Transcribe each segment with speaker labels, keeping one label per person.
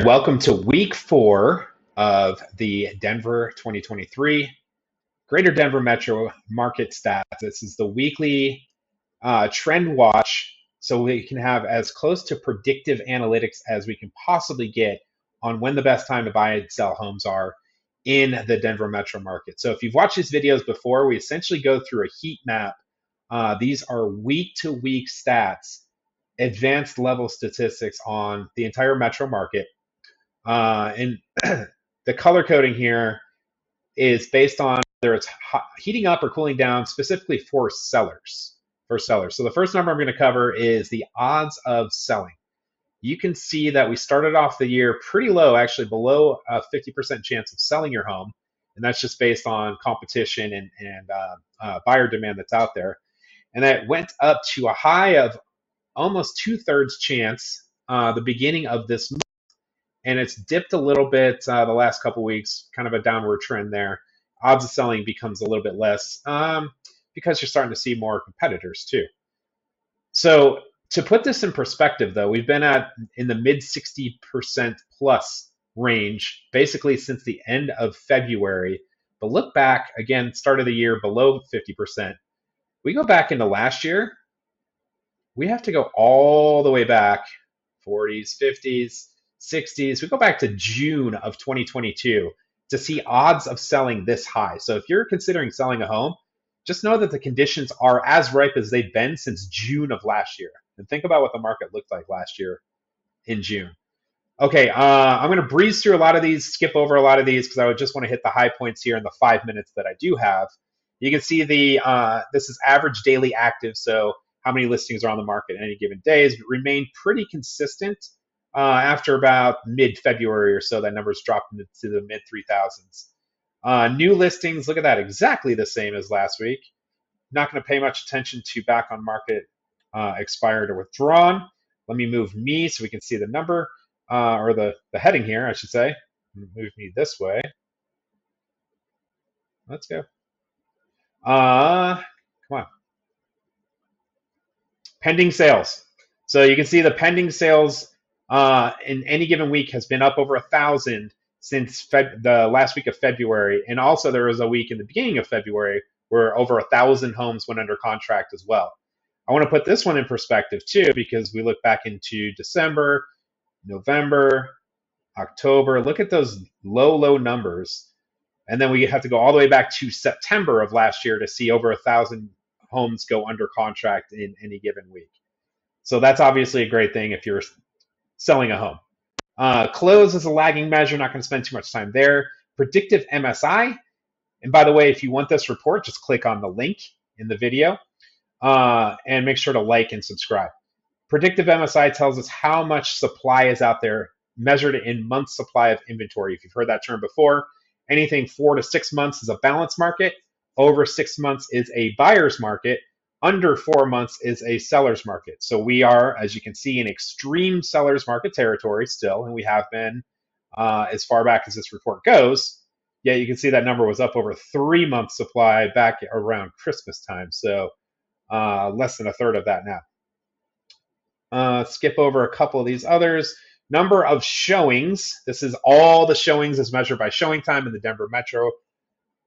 Speaker 1: Welcome to week 4 of the Denver 2023 Greater Denver Metro Market Stats. This is the weekly trend watch, so we can have as close to predictive analytics as we can possibly get on when the best time to buy and sell homes are in the Denver metro market. So if you've watched these videos before, we essentially go through a heat map. These are week-to-week stats, advanced level statistics on the entire metro market. And the color coding here is based on whether it's heating up or cooling down, specifically for sellers. So the first number I'm going to cover is the odds of selling. You can see that we started off the year pretty low, actually below a 50% chance of selling your home. And that's just based on competition and buyer demand that's out there. And that went up to a high of almost 2/3 chance the beginning of this month. And it's dipped a little bit the last couple weeks, kind of a downward trend there. Odds of selling becomes a little bit less because you're starting to see more competitors too. So to put this in perspective, though, we've been in the mid 60% plus range basically since the end of February. But look back again, start of the year below 50%. We go back into last year, we have to go all the way back, 40s, 50s, 60s. We go back to June of 2022 to see odds of selling this high. So if you're considering selling a home, just know that the conditions are as ripe as they've been since June of last year. And think about what the market looked like last year in June. Okay, I'm going to breeze through a lot of these, skip over a lot of these because I would just want to hit the high points here in the 5 minutes that I do have. You can see this is average daily active, so how many listings are on the market in any given day. It remained pretty consistent. After about mid-February or so, that number's dropped into the mid-3000s. New listings, look at that, exactly the same as last week. Not going to pay much attention to back on market, expired or withdrawn. Let me move me so we can see the number, or the heading here, I should say. Move me this way. Let's go. Come on. Pending sales. So you can see the pending sales in any given week has been up over 1,000 since the last week of February. And also there was a week in the beginning of February where over 1,000 homes went under contract as well. I want to put this one in perspective too, because we look back into December, November, October. Look at those low numbers. And then we have to go all the way back to September of last year to see over 1,000 homes go under contract in any given week. So that's obviously a great thing if you're selling a home. Close is a lagging measure, not going to spend too much time there. Predictive MSI. And by the way, if you want this report, just click on the link in the video and make sure to like and subscribe. Predictive MSI tells us how much supply is out there, measured in months supply of inventory. If you've heard that term before, anything 4 to 6 months is a balanced market. Over 6 months is a buyer's market. Under 4 months is a seller's market. So we are, as you can see, in extreme seller's market territory still, and we have been as far back as this report goes. Yet you can see that number was up over 3 months supply back around Christmas time. So less than a third of that now. Skip over a couple of these others. Number of showings. This is all the showings as measured by showing time in the Denver Metro.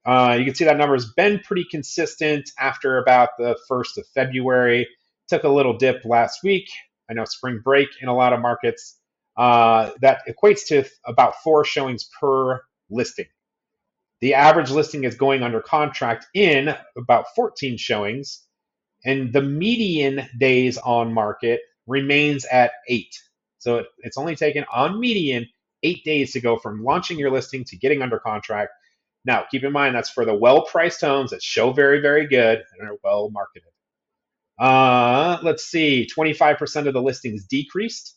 Speaker 1: You can see that number has been pretty consistent after about the 1st of February. Took a little dip last week. I know spring break in a lot of markets. That equates to about 4 showings per listing. The average listing is going under contract in about 14 showings, and the median days on market remains at 8. So it's only taken on median 8 days to go from launching your listing to getting under contract. Now, keep in mind, that's for the well-priced homes that show very, very good and are well-marketed. Let's see, 25% of the listings decreased,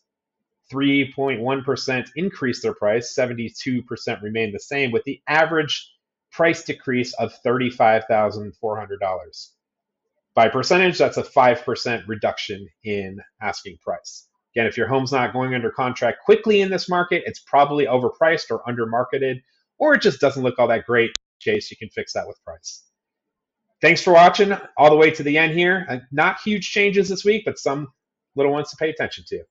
Speaker 1: 3.1% increased their price, 72% remained the same, with the average price decrease of $35,400. By percentage, that's a 5% reduction in asking price. Again, if your home's not going under contract quickly in this market, it's probably overpriced or undermarketed, or it just doesn't look all that great. In case you can fix that with price. Thanks for watching all the way to the end here. Not huge changes this week, but some little ones to pay attention to.